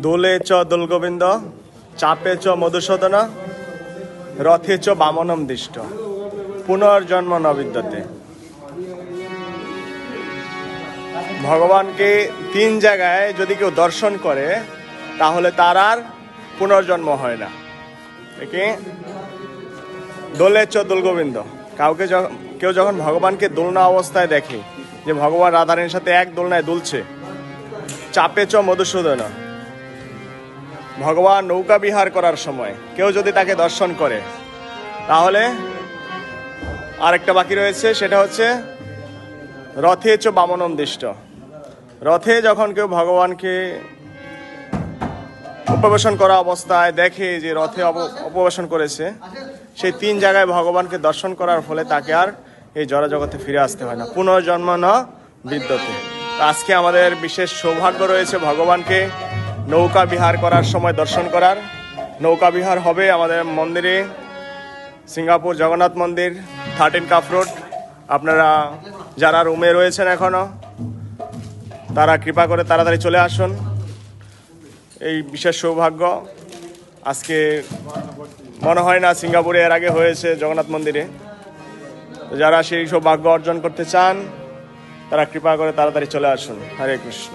দোলে চ দোলগোবিন্দ, চাপে চ মধুসূদন, রথে চ বামনম দিষ্ট, পুনর্জন্ম ন বিদ্যতে। ভগবানকে তিন জায়গায় যদি কেউ দর্শন করে তাহলে তার আর পুনর্জন্ম হয় না। দেখি, দোলে চ দোলগোবিন্দ, কেউ যখন ভগবানকে দোলনা অবস্থায় দেখে যে ভগবান রাধারানীর সাথে এক দোলনায় দুলছে। চাপে চ মধুসূদন, ভগবান নৌকা বিহার করার সময় কেউ যদি তাকে দর্শন করে তাহলে আরেকটা বাকি রয়েছে, সেটা হচ্ছে রথে চ বামনম দিষ্ট। রথে যখন কেউ ভগবানকে উপবেশন করা অবস্থায় দেখে যে রথে উপবেশন করেছে, সেই তিন জায়গায় ভগবানকে দর্শন করার ফলে তাকে আর এই জড়জগতে ফিরে আসতে হয় না, পুনর্জন্ম ন বিদ্যতে। আজকে আমাদের বিশেষ সৌভাগ্য রয়েছে ভগবানকে নৌকা বিহার করার সময় দর্শন করার। নৌকা বিহার হবে আমাদের মন্দিরে, সিঙ্গাপুর জগন্নাথ মন্দির, 13 কাপ রোড। আপনারা যারা রুমে রয়েছেন এখনো, তারা কৃপা করে তাড়াতাড়ি চলে আসুন। এই বিশেষ সৌভাগ্য আজকে মনে হয় না সিঙ্গাপুরে এর আগে হয়েছে জগন্নাথ মন্দিরে। যারা সেই সৌভাগ্য অর্জন করতে চান তারা কৃপা করে তাড়াতাড়ি চলে আসুন। হরে কৃষ্ণ।